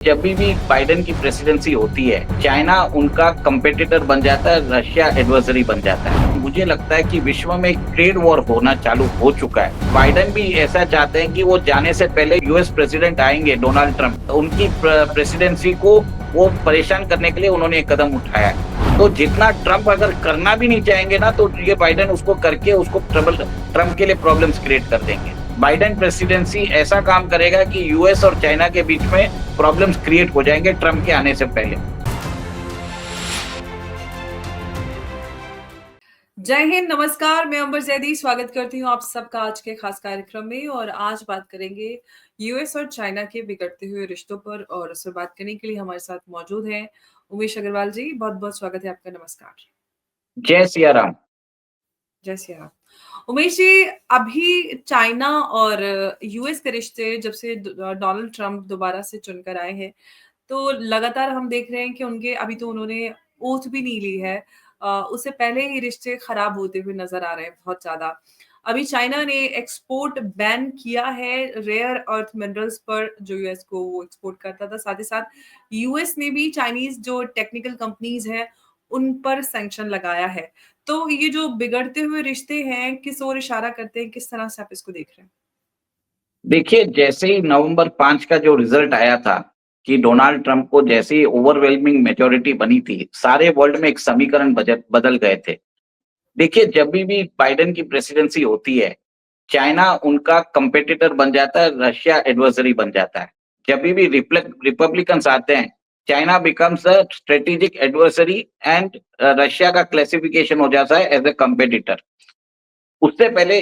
जब भी बाइडेन की प्रेसिडेंसी होती है, चाइना उनका कंपेटिटर बन जाता है, रशिया एडवर्सरी बन जाता है। मुझे लगता है कि विश्व में एक ट्रेड वॉर होना चालू हो चुका है। बाइडेन भी ऐसा चाहते हैं कि वो जाने से पहले यूएस प्रेसिडेंट आएंगे, डोनाल्ड ट्रंप, उनकी प्रेसिडेंसी को वो परेशान करने के लिए उन्होंने एक कदम उठाया है। तो जितना ट्रंप अगर करना भी नहीं चाहेंगे ना, तो ये बाइडेन उसको करके उसको ट्रंप के लिए प्रॉब्लम्स क्रिएट कर देंगे। बाइडेन प्रेसिडेंसी ऐसा काम करेगा कि यूएस और चाइना के बीच में प्रॉब्लम्स क्रिएट हो जाएंगे ट्रंप के आने से पहले। जय हिंद, नमस्कार। मैं अंबर जैदी स्वागत करती हूँ आप सबका आज के खास कार्यक्रम में। और आज बात करेंगे यूएस और चाइना के बिगड़ते हुए रिश्तों पर। और उस पर बात करने के लिए हमारे साथ मौजूद हैं उमेश अग्रवाल जी। बहुत बहुत स्वागत है आपका। नमस्कार। जय सिया राम। जय सिया राम। उमेश जी, अभी चाइना और यूएस के रिश्ते जब से डोनाल्ड ट्रंप दोबारा से चुनकर आए हैं, तो लगातार हम देख रहे हैं कि उनके अभी तो उन्होंने ओथ भी नहीं ली है। उससे पहले ही रिश्ते खराब होते हुए नजर आ रहे हैं बहुत ज्यादा। अभी चाइना ने एक्सपोर्ट बैन किया है रेयर अर्थ मिनरल्स पर, जो यूएस को वो एक्सपोर्ट करता था। साथ ही साथ यूएस ने भी चाइनीज जो टेक्निकल कंपनीज हैं उन पर सैंक्शन लगाया है। तो ये जो बिगड़ते हुए रिश्ते हैं, किस ओर इशारा करते हैं? किस तरह से आप इसको देख रहे हैं? देखिए, जैसे ही नवंबर 5 का जो रिजल्ट आया था कि डोनाल्ड ट्रंप को जैसे ही ओवरवेलमिंग मेजोरिटी बनी थी, सारे वर्ल्ड में एक समीकरण बदल गए थे। देखिए, जब भी बाइडेन की प्रेसिडेंसी होती है, चाइना उनका कंपेटिटर बन जाता है, रशिया एडवर्सरी बन जाता है। जब भी रिपब्लिकन्स आते हैं, China becomes a strategic adversary and Russia का क्लासिफिकेशन हो जाता है एज ए कंपेटिटर। उससे पहले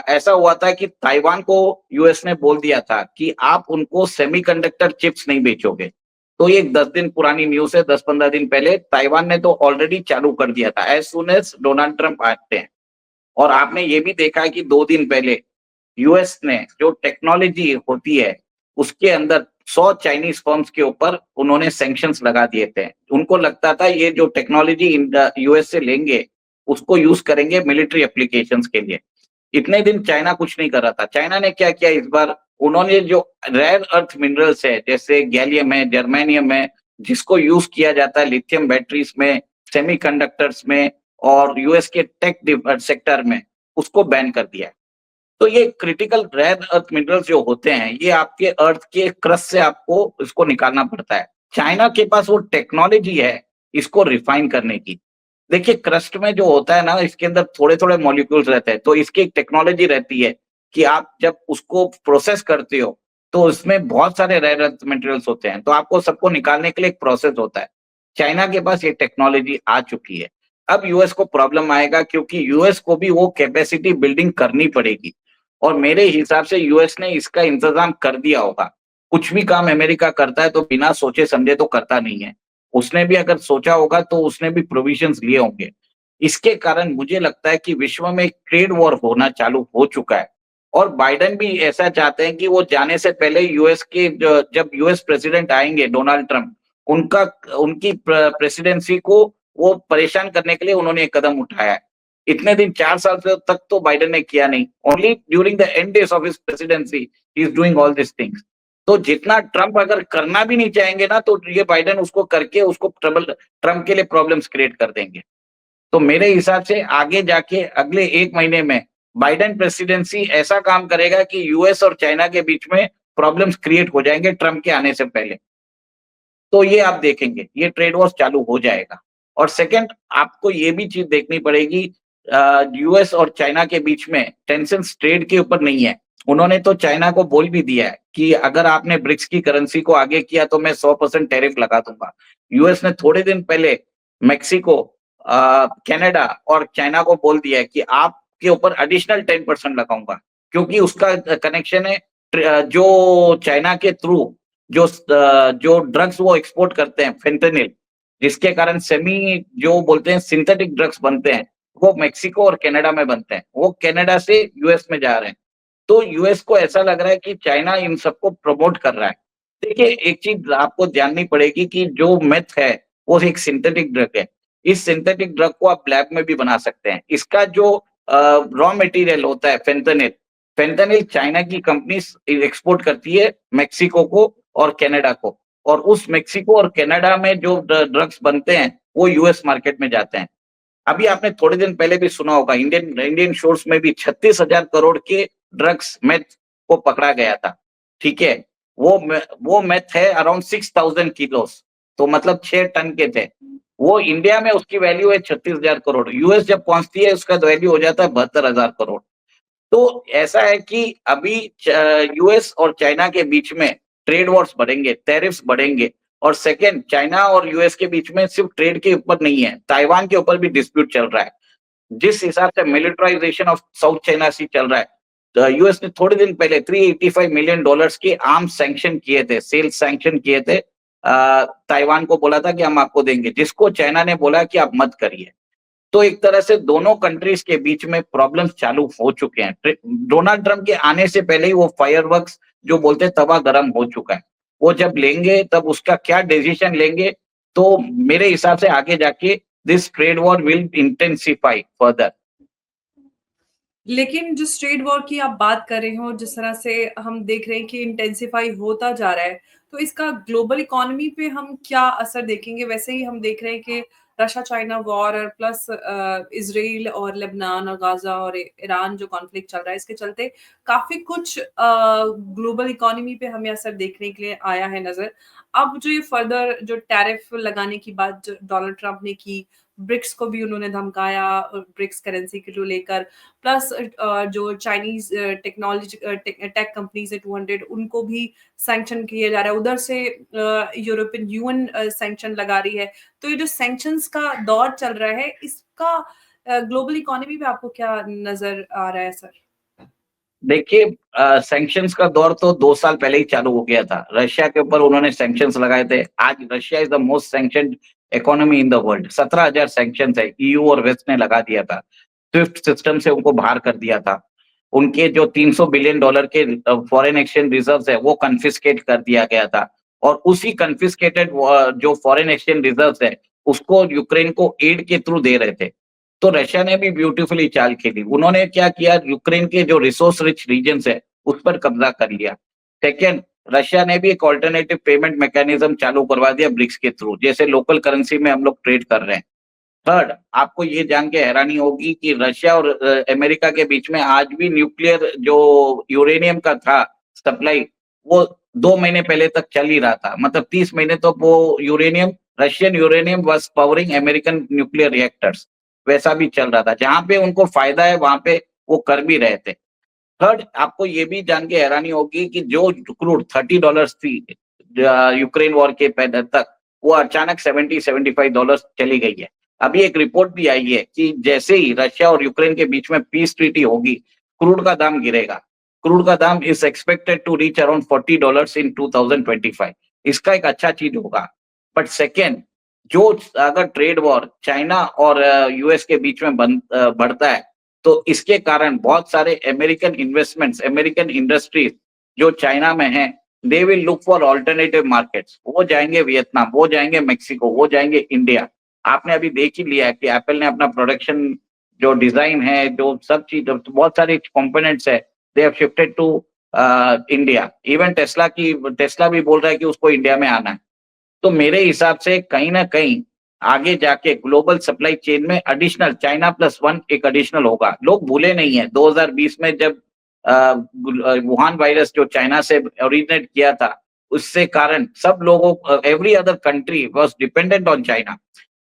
ऐसा हुआ था कि ताइवान को यूएस ने बोल दिया था कि आप उनको सेमीकंडक्टर चिप्स नहीं बेचोगे। तो ये 10 दिन पुरानी न्यूज़ है, 10-15 दिन पहले ताइवान ने तो ऑलरेडी चालू कर दिया था as soon as Donald Trump आते हैं। और आपने ये भी देखा है कि 2 दिन पहले यूएस ने जो टेक्नोलॉजी होती है, उसके अंदर 100 चाइनीज़ फर्म्स के ऊपर उन्होंने सैंक्शंस लगा दिए थे। उनको लगता था ये जो टेक्नोलॉजी यूएस से लेंगे, उसको यूज़ करेंगे मिलिट्री एप्लीकेशंस के लिए। इतने दिन चाइना कुछ नहीं कर रहा था। चाइना ने क्या किया इस बार, उन्होंने जो रेयर अर्थ मिनरल्स है, जैसे गैलियम है, जर्मेनियम है, जिसको यूज़ किया जाता है लिथियम बैटरीज़ में, सेमीकंडक्टर्स में और यूएस के सेक्टर में, उसको बैन कर दिया है। तो ये क्रिटिकल रेयर अर्थ मिनरल्स जो होते हैं, ये आपके अर्थ के क्रस्ट से आपको इसको निकालना पड़ता है। चाइना के पास वो टेक्नोलॉजी है इसको रिफाइन करने की। देखिए, क्रस्ट में जो होता है ना, इसके अंदर थोड़े-थोड़े मॉलिक्यूल्स रहते हैं, तो इसकी एक टेक्नोलॉजी रहती है कि आप जब उसको प्रोसेस करते हो, तो उसमें बहुत सारे रेयर अर्थ मटेरियल्स होते हैं, तो आपको सबको निकालने के लिए एक प्रोसेस होता है। चाइना के पास ये टेक्नोलॉजी आ चुकी है। अब यूएस को प्रॉब्लम आएगा क्योंकि यूएस को भी वो कैपेसिटी बिल्डिंग करनी पड़ेगी और मेरे हिसाब से यूएस ने इसका इंतज़ाम कर दिया होगा। कुछ भी काम अमेरिका करता है तो बिना सोचे-समझे तो करता नहीं है। उसने भी अगर सोचा होगा तो उसने भी प्रोविजंस लिए होंगे। इसके कारण मुझे लगता है कि विश्व में एक ट्रेड वॉर होना चालू हो चुका है और बाइडेन भी ऐसा चाहते हैं कि वो जाने से पहले यूएस के जब यूएस प्रेसिडेंट आएंगे, डोनाल्ड ट्रंप, उनका उनकी प्रेसिडेंसी को वो परेशान करने के लिए उन्होंने एक कदम उठाया है। इतने दिन 4 साल से तक तो बाइडेन ने किया नहीं। Only during the end days of his presidency he is doing all this things. तो जितना ट्रंप अगर करना भी नहीं चाहेंगे ना, तो ये बाइडेन उसको करके उसको ट्रंप के लिए प्रॉब्लम्स क्रिएट कर देंगे। तो मेरे हिसाब से आगे जाके अगले 1 महीने में बाइडेन प्रेसिडेंसी ऐसा काम करेगा कि यूएस और चाइना के बीच में प्रॉब्लम्स क्रिएट हो जाएंगे ट्रंप के आने से पहले। तो ये आप देखेंगे, ये ट्रेड वॉर चालू हो जाएगा। और सेकंड, आपको ये भी चीज़ देखनी पड़ेगी, यूएस और चाइना के बीच में टेंशन्स ट्रेड के ऊपर नहीं है। उन्होंने तो चाइना को बोल भी दिया है कि अगर आपने ब्रिक्स की करेंसी को आगे किया तो मैं 100% टैरिफ लगा दूँगा। यूएस ने थोड़े दिन पहले मेक्सिको, कनाडा और चाइना को बोल दिया है कि आपके ऊपर एडिशनल 10% लगाऊँगा, क्योंकि उसका कनेक्शन है जो चाइना के थ्रू जो ड्रग्स वो एक्सपोर्ट करते हैं, फेंटेनिल, जिसके कारण जो बोलते हैं सिंथेटिक ड्रग्स बनते हैं, वो मेक्सिको और कनाडा में बनते हैं। वो कनाडा से यूएस में जा रहे हैं। तो यूएस को ऐसा लग रहा है कि चाइना इन सबको प्रमोट कर रहा है। देखिए, एक चीज़ आपको जाननी पड़ेगी कि जो मेथ है, वो एक सिंथेटिक ड्रग है। इस सिंथेटिक ड्रग को आप लैब में भी बना सकते हैं। इसका जो रॉ मटेरियल होता है फेंटेनिल, फेंटेनिल चाइना की कंपनीज़ एक्सपोर्ट करती है मेक्सिको को और कनाडा को। और उस मेक्सिको और कनाडा में जो ड्रग्स बनते हैं वो यूएस मार्केट में जाते हैं। अभी आपने थोड़े दिन पहले भी सुना होगा, इंडियन इंडियन शोर्स में भी 36,000 करोड़ के ड्रग्स मेथ को पकड़ा गया था। ठीक है, वो मेथ है अराउंड 6,000 किलो, तो मतलब 6 टन के थे। वो इंडिया में उसकी वैल्यू है 36,000 करोड़, यूएस जब पहुंचती है उसका वैल्यू हो जाता है 72,000 करोड़। तो ऐसा है कि अभी यूएस और चाइना के बीच में ट्रेड वॉर्स बढ़ेंगे, टैरिफ्स बढ़ेंगे। और सेकंड, चाइना और यूएस के बीच में सिर्फ ट्रेड के ऊपर नहीं है, ताइवान के ऊपर भी डिस्प्यूट चल रहा है। जिस हिसाब से मिलिटराइजेशन ऑफ साउथ चाइना सी चल रहा है, तो यूएस ने थोड़े दिन पहले $385 मिलियन के आर्म्स सैंक्शन किए थे, सेल्स सैंक्शन किए थे। ताइवान को बोला था कि हम आपको देंगे, जिसको चाइना ने बोला कि आप मत करिए। तो एक तरह से दोनों कंट्रीज के बीच में प्रॉब्लम्स चालू हो चुके हैं। डोनाल्ड ट्रंप के आने से पहले ही वो फायरवर्क्स जो बोलते हैं तवा गरम हो चुका है। वो जब लेंगे तब उसका क्या डिसीजन लेंगे, तो मेरे हिसाब से आगे जाके this trade war will intensify further. लेकिन जिस ट्रेड वॉर की आप बात कर रहे हो, जिस तरह से हम देख रहे हैं कि इंटेंसिफाई होता जा रहा है, तो इसका ग्लोबल इकोनॉमी पे हम क्या असर देखेंगे? वैसे ही हम देख रहे हैं कि रशिया चाइना वॉर और प्लस इजराइल और लेबनान और गाजा और ईरान जो कॉन्फ्लिक्ट चल रहा है, इसके चलते काफी कुछ ग्लोबल इकोनॉमी पे हमें असर देखने के लिए आया है नजर। अब जो ये फर्दर जो टैरिफ लगाने की बात जो डोनाल्ड ट्रंप ने की, ब्रिक्स को भी उन्होंने धमकाया, ब्रिक्स करेंसी को लेकर, प्लस जो चाइनीज टेक्नोलॉजी टेक कंपनीज है 200, उनको भी सैंक्शन किया जा रहा है। उधर से यूरोपियन यूएन सैंक्शन लगा रही है। तो ये जो सैंक्शंस का दौर चल रहा है, इसका ग्लोबल इकोनॉमी पे आपको क्या नजर आ रहा है सर? देखिए, सैंक्शंस का दौर तो 2 साल पहले ही चालू हो गया था। रशिया के ऊपर उन्होंने सैंक्शंस लगाए थे। आज Russia is the most sanctioned economy in the world. 17,000 sanctions है, ईयू और वेस्ट ने लगा दिया था। स्विफ्ट सिस्टम से उनको बाहर कर दिया था। उनके जो $300 बिलियन के फॉरेन एक्सचेंज रिजर्व्स है वो कन्फिस्केट कर दिया गया था। और उसी कन्फिस्केटेड जो फॉरेन एक्सचेंज रिजर्व्स है उसको यूक्रेन को एड के थ्रू दे रहे थे। तो रशिया ने भी ब्यूटीफुली चाल खेली। उन्होंने क्या किया, यूक्रेन के जो रिसोर्स रिच रीजन्स है उस पर कब्जा कर लिया। सेकेंड, रशिया ने भी एक ऑल्टरनेटिव पेमेंट मैकेनिज्म चालू करवा दिया ब्रिक्स के थ्रू, जैसे लोकल करेंसी में हम लोग ट्रेड कर रहे हैं। थर्ड, आपको ये जान के हैरानी होगी कि रशिया और अमेरिका के बीच में आज भी न्यूक्लियर जो यूरेनियम का था सप्लाई, वो 2 महीने पहले तक चल ही रहा था। मतलब 30 महीने तो वो uranium, Russian uranium was powering American nuclear reactors, वैसा भी चल रहा था। जहां पे उनको फायदा है वहां पे वो कर भी रहे थे। थर्ड, आपको ये भी जान के हैरानी होगी कि जो क्रूड $30 थी यूक्रेन वॉर के पहले तक, वो अचानक $70-75 चली गई है। अभी एक रिपोर्ट भी आई है कि जैसे ही रशिया और यूक्रेन के बीच में पीस ट्रीटी होगी, क्रूड का दाम गिरेगा। क्रूड का दाम is expected to reach around $40 in 2025। इसका एक अच्छा चीज होगा। बट सेकेंड, जो अगर ट्रेड वॉर चाइना और यूएस के बीच में बढ़ता है, तो इसके कारण बहुत सारे अमेरिकन इन्वेस्टमेंट्स, अमेरिकन इंडस्ट्रीज जो चाइना में हैं, they will look for alternative markets. वो जाएंगे वियतनाम, वो जाएंगे मेक्सिको, वो जाएंगे इंडिया। आपने अभी देख ही लिया है कि एप्पल ने अपना प्रोडक्शन जो डिजाइन है, जो सब चीज, बहुत सारे कंपोनेंट्स है, they have shifted to India. Even Tesla भी बोल रहा है कि उसको इंडिया में आना है। तो मेरे हिसाब से कहीं ना कहीं आगे जाके ग्लोबल सप्लाई चेन में एडिशनल चाइना प्लस वन एक एडिशनल होगा। लोग भूले नहीं है 2020 में जब वुहान वायरस जो चाइना से ओरिजिनेट किया था, उससे कारण सब लोगों, every other country was dependent on China.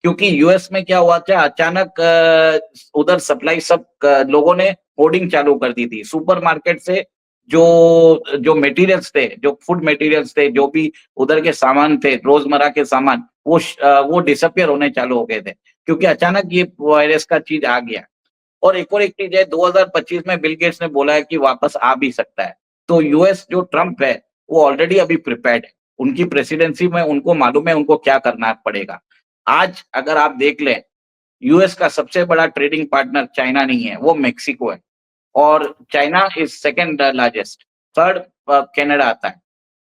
क्योंकि यूएस में क्या हुआ था, अचानक उधर सप्लाई सब लोगों ने होर्डिंग चालू कर दी थी सुपरमार्केट से। जो जो मटेरियल्स थे, जो फूड मटेरियल्स थे, जो भी उधर के सामान थे, रोजमर्रा के सामान, वो डिसअपियर होने चालू हो गए थे, क्योंकि अचानक ये वायरस का चीज आ गया। और एक चीज है, 2025 में बिल गेट्स ने बोला है कि वापस आ भी सकता है। तो यूएस जो ट्रम्प है वो ऑलरेडी अभी प्रिपेयर्ड है। उनकी प्रेसिडेंसी में उनको मालूम है उनको क्या करना पड़ेगा। आज अगर आप देख लें, यूएस का सबसे बड़ा ट्रेडिंग पार्टनर चाइना नहीं है, वो मेक्सिको है। और China is second largest, third Canada आता है।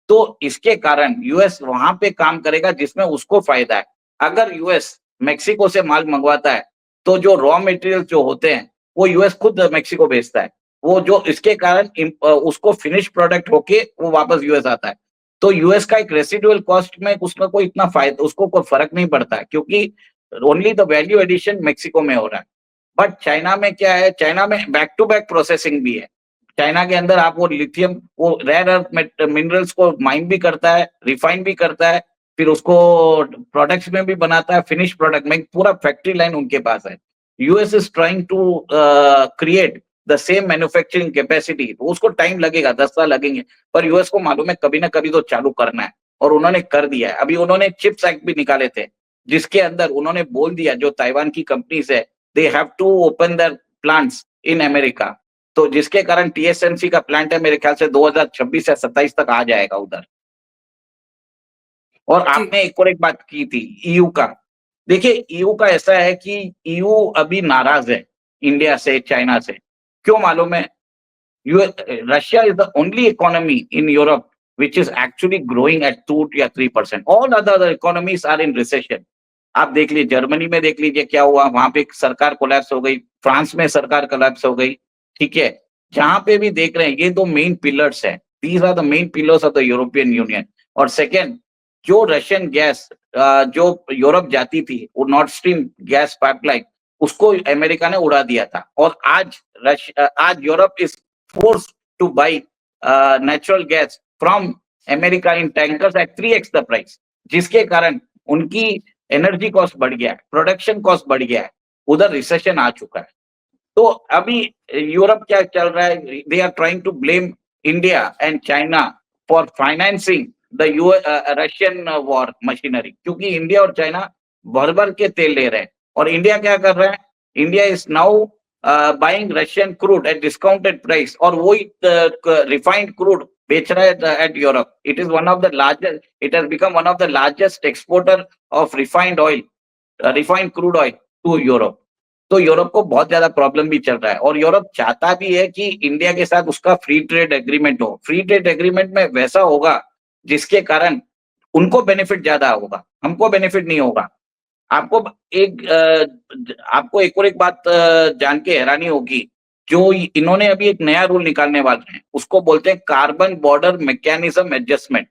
तो इसके कारण यूएस वहां पे काम करेगा जिसमें उसको फायदा है। अगर यूएस मेक्सिको से माल मंगवाता है, तो जो रॉ मटेरियल जो होते हैं वो यूएस खुद मेक्सिको भेजता है। वो जो इसके कारण उसको फिनिश प्रोडक्ट होके वो वापस यूएस आता है। तो यूएस का एक रेसिडुअल कॉस्ट में उसका कोई इतना फायदा, उसको कोई फर्क नहीं पड़ता है, क्योंकि only the value addition Mexico में हो रहा है। बट चाइना में क्या है, चाइना में बैक टू बैक प्रोसेसिंग भी है। चाइना के अंदर आप वो लिथियम, वो रेयर अर्थ मिनरल्स को माइन भी करता है, रिफाइन भी करता है, फिर उसको प्रोडक्ट्स में भी बनाता है, फिनिश प्रोडक्ट में पूरा फैक्ट्री लाइन उनके पास है। US is trying to create the same manufacturing capacity, तो उसको टाइम लगेगा, 10 साल लगेंगे, पर यूएस को मालूम है कभी ना कभी तो चालू करना है, और उन्होंने कर दिया है। अभी उन्होंने चिप्स एक्ट भी निकाले थे, जिसके अंदर उन्होंने बोल दिया जो ताइवान की कंपनीज है, they have to open their plants in America, तो जिसके कारण टीएसएमसी का प्लांट है मेरे ख्याल से 2026 या 27 तक आ जाएगा उधर। और जी। आपने एक और एक बात की थी ईयू का। देखिए ईयू का ऐसा है कि ईयू अभी नाराज है इंडिया से, चाइना से। क्यों मालूम है? Russia is the only economy in Europe which is actually growing at 2 या 3%. All other economies are in recession. आप देख लीजिए, जर्मनी में देख लीजिए क्या हुआ, वहां पे सरकार कोलैप्स हो गई, फ्रांस में सरकार कोलैप्स हो गई, ठीक है। जहां पे भी देख रहे हैं, ये दो मेन पिलर्स है, these are the main pillars of the European Union. और सेकेंड, जो रशियन गैस जो यूरोप जाती थी, वो नॉर्थ स्ट्रीम गैस पाइपलाइन, उसको अमेरिका ने उड़ा दिया था, और आज Europe is force to buy natural gas from America in tankers at 3x the price, जिसके कारण उनकी एनर्जी कॉस्ट बढ़ गया है, प्रोडक्शन कॉस्ट बढ़ गया है, उधर रिसेशन आ चुका है। तो अभी यूरोप क्या चल रहा है, they are trying to blame India and China for financing the Russian war machinery, क्योंकि इंडिया और चाइना भर भर के तेल ले रहे हैं, और इंडिया क्या कर रहा है, India is now buying Russian crude at discounted price, और वही रिफाइंड क्रूड बेच रहा है at Europe. It is one of the largest, it has become one of the largest exporter of refined oil, refined crude oil to Europe. तो Europe को बहुत ज्यादा problem भी चल रहा है, और यूरोप चाहता भी है कि इंडिया के साथ उसका फ्री ट्रेड एग्रीमेंट हो। फ्री ट्रेड एग्रीमेंट में वैसा होगा जिसके कारण उनको बेनिफिट ज्यादा होगा, हमको बेनिफिट नहीं होगा। आपको आपको एक और एक बात जान के हैरानी होगी, जो इन्होंने अभी एक नया रूल निकालने वाले हैं, उसको बोलते हैं कार्बन बॉर्डर मैकेनिज्म एडजस्टमेंट।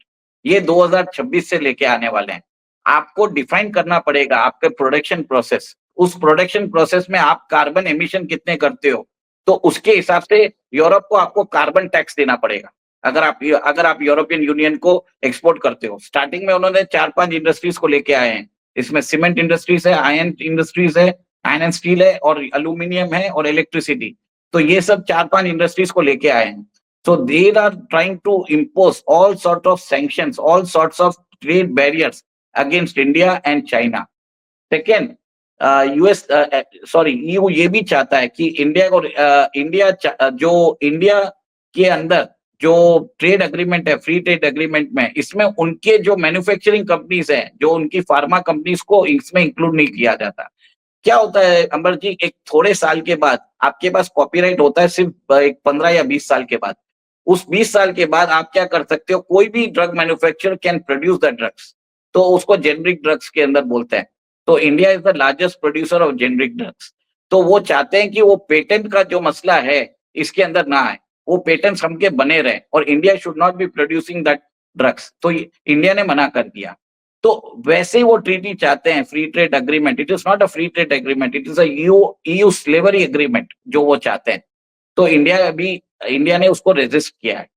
ये 2026 से लेके आने वाले हैं। आपको डिफाइन करना पड़ेगा आपके प्रोडक्शन प्रोसेस, उस प्रोडक्शन प्रोसेस में आप कार्बन एमिशन कितने करते हो, तो उसके हिसाब से यूरोप को आपको कार्बन टैक्स देना पड़ेगा। अगर आप यूरोपियन यूनियन को एक्सपोर्ट करते हो। स्टार्टिंग में उन्होंने 4-5 इंडस्ट्रीज को लेके आए हैं, इसमें सीमेंट इंडस्ट्रीज है, आयरन इंडस्ट्रीज है, आयरन एंड स्टील है, और एल्यूमिनियम है, और इलेक्ट्रिसिटी। तो ये सब 4-5 इंडस्ट्रीज को लेके आए हैं। So they are trying to impose all sort of sanctions, all sorts of trade barriers against India and China. Second, US sorry EU ये भी चाहता है कि इंडिया को जो इंडिया के अंदर जो ट्रेड एग्रीमेंट है, फ्री ट्रेड एग्रीमेंट में, इसमें उनके जो मैन्युफैक्चरिंग कंपनीज हैं, जो उनकी फार्मा कंपनीज को इसमें इंक्लूड नहीं किया जाता। क्या होता है अंबर जी, एक थोड़े साल के बाद आपके पास कॉपीराइट होता है सिर्फ एक 15 या 20 साल के बाद। उस 20 साल के बाद आप क्या कर सकते हो, कोई भी drug manufacturer can produce the drugs, तो उसको जेनरिक ड्रग्स के अंदर बोलते हैं। तो India is the largest producer of generic drugs. तो वो चाहते हैं कि वो पेटेंट का जो मसला है इसके अंदर ना आए, वो पेटेंट्स हमके बने रहे, और India should not be producing that drugs. तो इंडिया ने मना कर दिया। तो वैसे ही वो ट्रीटी चाहते हैं, free trade agreement. It is not a free trade agreement, it is a EU slavery agreement जो वो चाहते हैं। तो इंडिया ने उसको रेजिस्ट किया है।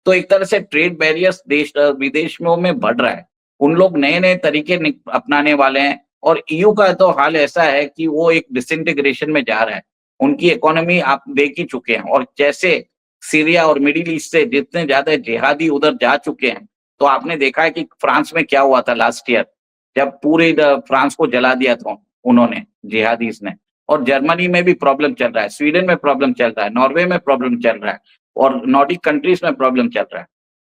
तो एक तरह से ट्रेड बैरियर्स देश विदेश में बढ़ रहा है। उन लोग नए नए तरीके अपनाने वाले हैं, और ईयू का तो हाल ऐसा है कि वो एक डिसइंटीग्रेशन में जा रहा है। उनकी इकोनॉमी आप देख ही चुके हैं, और जैसे सीरिया और मिडिल ईस्ट से जितने ज्यादा जिहादी उधर जा चुके हैं, तो आपने देखा है कि फ्रांस में क्या हुआ था लास्ट ईयर, जब पूरे फ्रांस को जला दिया था उन्होंने, जिहादीज ने। और जर्मनी में भी प्रॉब्लम चल रहा है, स्वीडन में प्रॉब्लम चल रहा है, नॉर्वे में प्रॉब्लम चल रहा है, और नॉर्डिक कंट्रीज में प्रॉब्लम चल रहा है।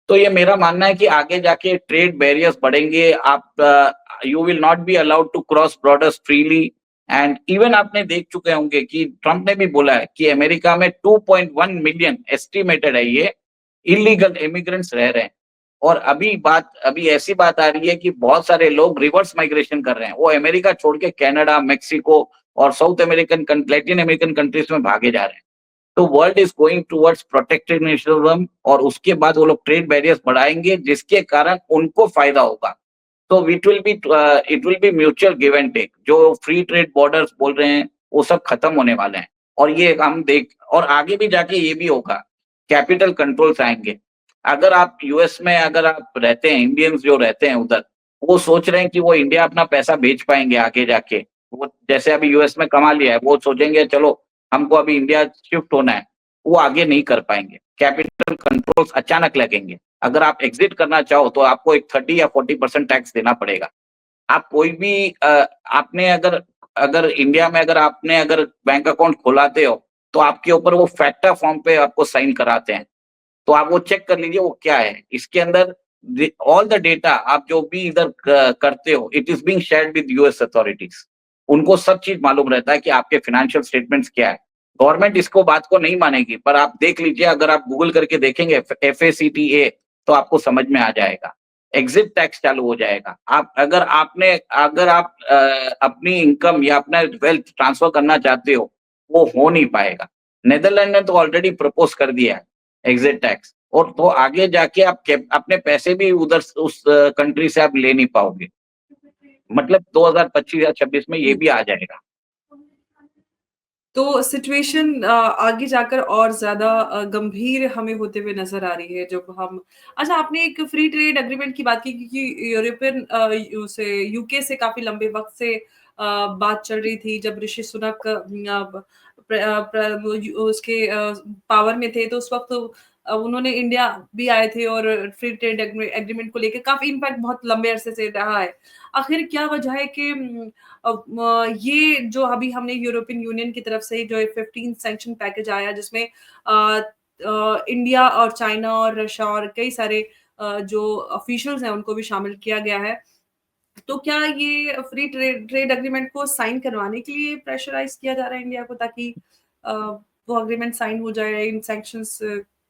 तो ये मेरा मानना है कि आगे जाके ट्रेड बैरियर्स बढ़ेंगे। आप you will not be allowed to cross borders freely. And even आपने देख चुके होंगे कि ट्रंप ने भी बोला है कि अमेरिका में 2.1 मिलियन एस्टिमेटेड है ये इलीगल इमिग्रेंट्स रह रहे हैं। और अभी ऐसी बात आ रही है कि बहुत सारे लोग रिवर्स माइग्रेशन कर रहे हैं, वो अमेरिका छोड़ के कनाडा, मेक्सिको और south American, Latin American countries में भागे जा रहे हैं। तो world is going towards protectionism और उसके बाद वो लोग ट्रेड बैरियर्स बढ़ाएंगे जिसके कारण उनको फायदा होगा। तो it will be mutual give and take. जो फ्री ट्रेड बॉर्डर्स बोल रहे हैं वो सब खत्म होने वाले हैं और ये हम देख और आगे भी जाके ये भी होगा, कैपिटल कंट्रोल्स आएंगे। अगर आप यूएस में अगर आप रहते हैं, इंडियंस जो रहते हैं उधर, वो सोच रहे हैं कि वो इंडिया अपना पैसा बेच पाएंगे आगे जाके। वो जैसे अभी यूएस में कमा लिया है, वो सोचेंगे चलो हमको अभी इंडिया शिफ्ट होना है, वो आगे नहीं कर पाएंगे। कैपिटल कंट्रोल्स अचानक लगेंगे। अगर आप एग्जिट करना चाहो तो आपको एक 30 या 40% टैक्स देना पड़ेगा। आप कोई भी आपने अगर अगर इंडिया में अगर बैंक अकाउंट खुलाते हो तो आपके ऊपर वो फैक्टा फॉर्म पे आपको साइन कराते हैं। तो आप वो चेक कर लीजिए वो क्या है। इसके अंदर ऑल द डेटा आप जो भी इधर करते हो it is being shared with US authorities. उनको सब चीज मालूम रहता है कि आपके फाइनेंशियल स्टेटमेंट्स क्या है। गवर्नमेंट इसको बात को नहीं मानेगी पर आप देख लीजिए, अगर आप गूगल करके देखेंगे FACTA तो आपको समझ में आ जाएगा। एग्जिट टैक्स चालू हो जाएगा। आप अगर आप अपनी इनकम या अपना वेल्थ ट्रांसफर करना चाहते हो वो हो नहीं पाएगा। नेदरलैंड ने तो ऑलरेडी प्रपोज कर दिया है एग्जिट टैक्स, और तो आगे जाके आप अपने पैसे भी उधर उस कंट्री से आप ले नहीं पाओगे। मतलब 2025 या 26 में ये भी आ जाएगा। तो सिचुएशन आगे जाकर और ज़्यादा गंभीर हमें होते हुए नज़र आ रही है जब हम अच्छा आपने एक फ्री ट्रेड एग्रीमेंट की बात की क्योंकि यूरोपियन यूके से काफ़ी लंबे वक़्त से बात चल रही थी जब ऋषि सुनक उसके पावर में थे तो उस वक़्त उन्होंने इंडिया भी आए थे और फ्री ट्रेड एग्रीमेंट को लेके काफ़ी इम्पैक्ट बहुत लंबे अरसे से रहा है। आखिर क्या वजह है कि ये जो अभी हमने यूरोपियन यूनियन की तरफ से जो 15 सैंक्शन पैकेज आया जिसमें इंडिया और चाइना और रशिया और कई सारे जो ऑफिशियल्स हैं उनको भी शामिल किया गया है। तो क्या ये फ्री ट्रेड एग्रीमेंट को साइन करवाने के लिए प्रेशराइज किया जा रहा है इंडिया को ताकि वो एग्रीमेंट साइन हो जाए इन सैंक्शंस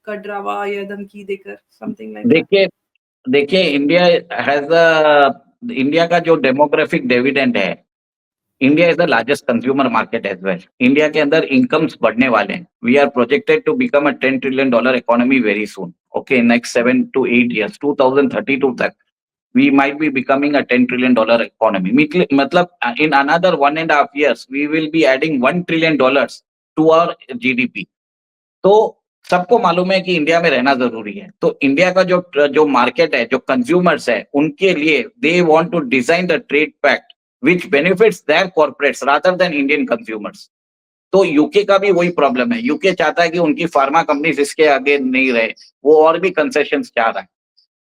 का डरावा या धमकी देकर समथिंग लाइक दैट? देखिए देखिए इंडिया का जो डेमोग्राफिक डिविडेंड है, India is the largest consumer market as well. India के अंदर इनकम्स बढ़ने वाले हैं। We are projected to become a $10 trillion economy very soon. Okay, next 7 to 8 years, 2032 तक we might be becoming a $10 trillion economy. मतलब in another 1.5 years we will be adding $1 trillion to our GDP. तो सबको मालूम है कि India में रहना जरूरी है। तो इंडिया का जो जो मार्केट है, जो कंज्यूमर्स है, उनके लिए they want to design the trade pact which benefits their corporates rather than Indian consumers. तो यूके का भी वही प्रॉब्लम है। यूके चाहता है कि उनकी फार्मा कंपनीज इसके आगे नहीं रहे, वो और भी कंसेशंस चाह रहा है।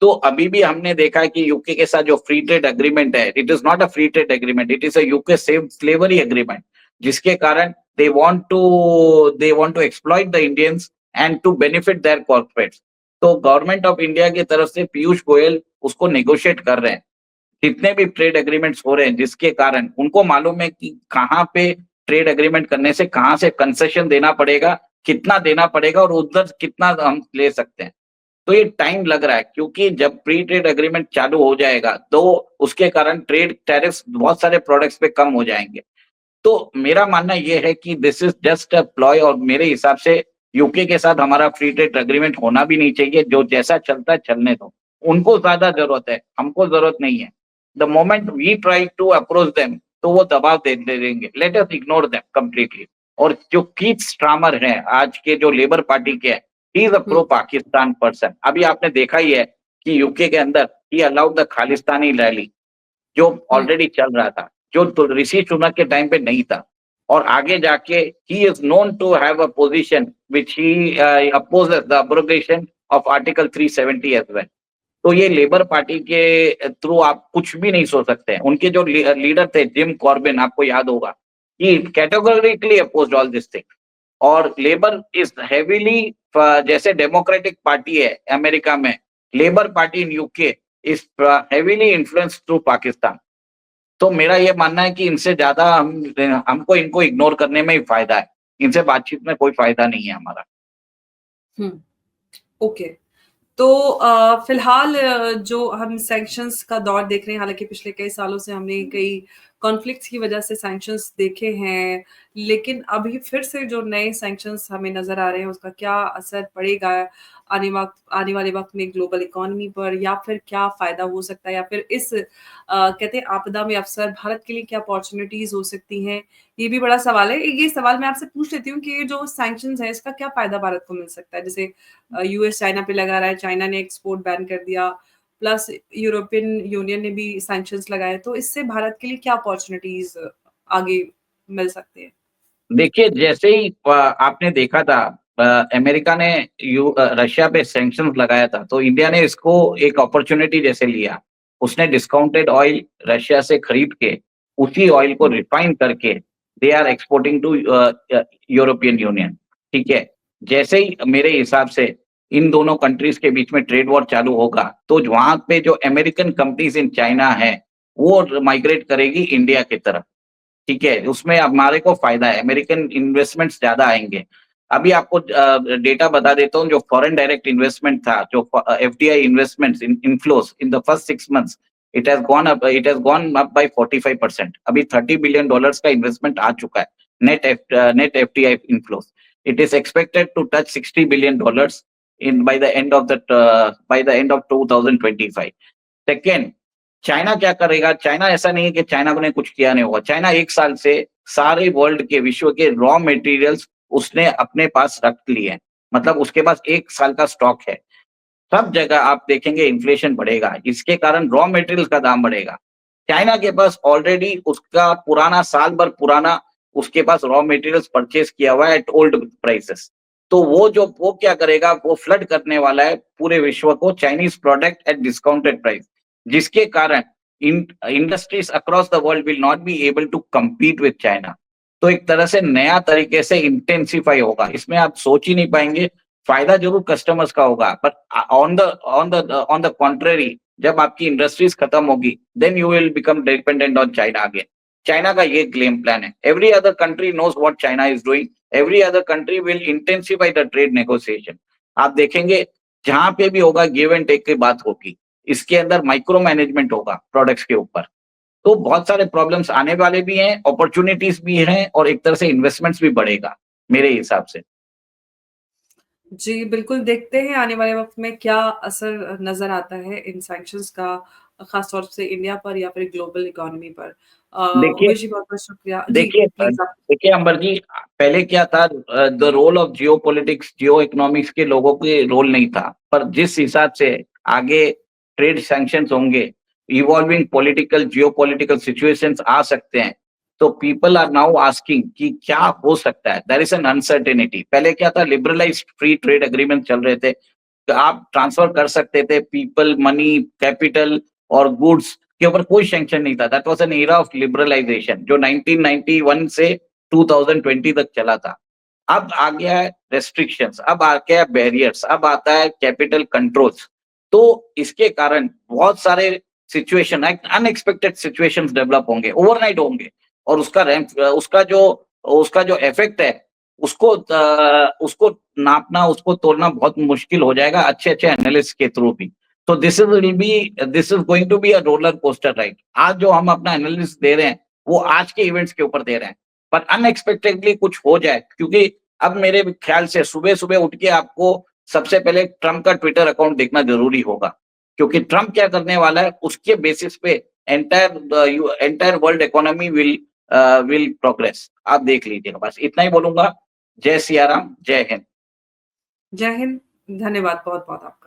तो अभी भी हमने देखा है कि यूके के साथ जो फ्री ट्रेड एग्रीमेंट है, it is not a free trade agreement, it is a UK save slavery agreement, जिसके कारण they want to exploit the Indians and to benefit their corporates. तो गवर्नमेंट ऑफ इंडिया की तरफ से पीयूष गोयल उसको negotiate कर रहे हैं। जितने भी ट्रेड एग्रीमेंट्स हो रहे हैं जिसके कारण उनको मालूम है कि कहाँ पे ट्रेड एग्रीमेंट करने से कहाँ से कंसेशन देना पड़ेगा, कितना देना पड़ेगा और उधर कितना हम ले सकते हैं। तो ये टाइम लग रहा है क्योंकि जब प्री ट्रेड एग्रीमेंट चालू हो जाएगा तो उसके कारण ट्रेड टैरिफ्स बहुत सारे प्रोडक्ट्स पे कम हो जाएंगे। तो मेरा मानना ये है कि this is just a ploy, और मेरे हिसाब से यूके के साथ हमारा फ्री ट्रेड एग्रीमेंट होना भी नहीं चाहिए। जो जैसा चलता है चलने दो, उनको ज्यादा जरूरत है, हमको जरूरत नहीं है। The moment we try to approach them तो वो दबाव दे देंगे। Let us ignore them completely. और जो कीथ स्टार्मर है आज के जो लेबर पार्टी के, he is a pro hmm, Pakistan person. अभी आपने देखा ही है कि यूके के अंदर ही अलाउड द खालिस्तानी रैली जो हुँ, ऑलरेडी चल रहा था, जो तो ऋषि सुनक के टाइम पे नहीं था। और आगे जाके ही is known to have a position which he opposes the abrogation of article 370 as well. तो ये लेबर पार्टी के थ्रू आप कुछ भी नहीं सोच सकते हैं। उनके जो लीडर थे जिम कॉर्बिन, आपको याद होगा, he categorically opposed all this thing. और लेबर इज हेवीली, जैसे डेमोक्रेटिक पार्टी है अमेरिका में, Labour Party in UK is heavily influence through Pakistan. तो मेरा ये मानना है कि इनसे ज्यादा हमको इनको इग्नोर करने में ही फायदा है। इनसे बातचीत में कोई फायदा नहीं है हमारा। हुँ, ओके। तो फिलहाल जो हम सैंक्शंस का दौर देख रहे हैं, हालाँकि पिछले कई सालों से हमने कई कॉन्फ्लिक्ट्स की वजह से सैंक्शंस देखे हैं, लेकिन अभी फिर से जो नए सैंक्शंस हमें नज़र आ रहे हैं, उसका क्या असर पड़ेगा आने वाले वक़्त में ग्लोबल इकोनॉमी पर, या फिर क्या फ़ायदा हो सकता है, या फिर इस कहते हैं आपदा में अवसर भारत के लिए क्या अपॉर्च्युनिटीज़ हो सकती हैं? ये भी बड़ा सवाल है। ये सवाल मैं आपसे पूछ लेती हूँ कि ये जो सैंक्शंस हैं, इसका क्या फ़ायदा भारत को मिल सकता है? जैसे यूएस चाइना पे लगा रहा है, चाइना ने एक्सपोर्ट बैन कर दिया, प्लस यूरोपियन यूनियन ने भी सैंक्शंस लगाए, तो इससे भारत के लिए क्या अपॉर्च्युनिटीज़ आगे मिल सकती हैं? देखिए, जैसे ही आपने देखा था अमेरिका ने रशिया पे सैंक्शंस लगाया था, तो इंडिया ने इसको एक अपॉर्च्युनिटी जैसे लिया। उसने डिस्काउंटेड ऑयल रशिया से खरीद के उसी ऑयल को हुँ, रिफाइन करके they are exporting to European Union, ठीक है? जैसे ही मेरे हिसाब से इन दोनों कंट्रीज के बीच में ट्रेड वॉर चालू होगा, तो वहाँ पे जो अमेरिकन कंपनीज इन चाइना है, वो माइग्रेट करेगी इंडिया की तरफ। ठीक है, उसमें हमारे को फ़ायदा है, अमेरिकन इन्वेस्टमेंट्स ज़्यादा आएँगे। अभी आपको डेटा बता देता हूँ, जो फॉरेन डायरेक्ट इन्वेस्टमेंट था, जो FDI investments inflows in the first 6 months, it has gone up by 45%। अभी $30 बिलियन का इन्वेस्टमेंट आ चुका है, net FDI inflows. It is expected to touch $60 billion in by the end of 2025। Second, China क्या करेगा? China ऐसा नहीं है कि चाइना ने कुछ किया नहीं होगा। चाइना 1 साल से सारे वर्ल्ड के विश्व के रॉ मटेरियल्स उसने अपने पास रख लिए हैं। मतलब उसके पास 1 साल का स्टॉक है। सब जगह आप देखेंगे इन्फ्लेशन बढ़ेगा, इसके कारण रॉ मटेरियल्स का दाम बढ़ेगा। चाइना के पास ऑलरेडी उसका पुराना साल भर पुराना उसके पास रॉ मटेरियल्स परचेज़ किया हुआ है एट ओल्ड प्राइसेस। तो वो क्या करेगा, वो फ्लड करने वाला है पूरे विश्व को Chinese product at discounted price, जिसके कारण industries across the world will not be able to compete with China. तो एक तरह से नया तरीके से इंटेंसिफाई होगा। इसमें आप सोच ही नहीं पाएंगे, फायदा जरूर कस्टमर्स का होगा, बट ऑन द कॉन्ट्रेरी, जब आपकी इंडस्ट्रीज खत्म होगी, then you will become dependent on China again. China का ये गेम प्लान है। Every other country knows what China is doing. Every other country will intensify the trade negotiation. आप देखेंगे, जहां पे भी होगा गिव एंड टेक की बात होगी। इसके अंदर माइक्रो मैनेजमेंट होगा प्रोडक्ट्स के ऊपर। तो बहुत सारे प्रॉब्लम्स आने वाले भी हैं, अपॉर्चुनिटीज भी हैं, और एक तरह से इन्वेस्टमेंट्स भी बढ़ेगा मेरे हिसाब से। जी, बिल्कुल देखते हैं आने वाले वक़्त में क्या असर नज़र आता है इन सैंक्शंस का, ख़ास तौर से इंडिया पर या फिर ग्लोबल इकोनॉमी पर। देखिए उमेश जी बहुत-बहुत शुक्रिया। जी, देखिए प्लीज़ आप देखिए अंबर जी, पहले क्या था, the role of geopolitics, geoeconomics के लोगों के रोल नहीं था, पर जिस हिसाब से आगे ट्रेड सैंक्शंस होंगे, evolving political geo political situations आ सकते हैं, तो पीपल आर नाउ आस्किंग कि क्या हो सकता है। There is an uncertainty. पहले क्या था, लिबरलाइज्ड फ्री ट्रेड एग्रीमेंट चल रहे थे, तो आप ट्रांसफर कर सकते थे पीपल, मनी, कैपिटल और गुड्स के ऊपर कोई सैंक्शन नहीं था। That was an era of liberalisation जो 1991 से 2020 तक चला था। अब आ गया है रेस्ट्रिक्शंस, अब आ गया है बैरियर्स, अब आता है कैपिटल कंट्रोल्स। तो इसके कारण बहुत सारे सिचुएशन, अनएक्सपेक्टेड सिचुएशंस डेवलप होंगे, ओवरनाइट होंगे, और उसका जो इफेक्ट है, उसको नापना, उसको तोड़ना बहुत मुश्किल हो जाएगा अच्छे-अच्छे एनालिस्ट के थ्रू भी। तो this is going to be a roller coaster ride. आज जो हम अपना एनालिसिस दे रहे हैं, वो आज के इवेंट्स के ऊपर दे रहे हैं, पर अनएक्सपेक्टेडली कुछ हो जाए, क्योंकि अब मेरे ख्याल से सुबह-सुबह उठ के आपको सबसे पहले ट्रम्प का ट्विटर अकाउंट देखना ज़रूरी होगा, क्योंकि ट्रम्प क्या करने वाला है, उसके बेसिस पे entire world economy will progress. आप देख लीजिएगा, बस इतना ही बोलूँगा। जय सिया राम, जय हिंद। जय हिंद, धन्यवाद बहुत-बहुत आपका।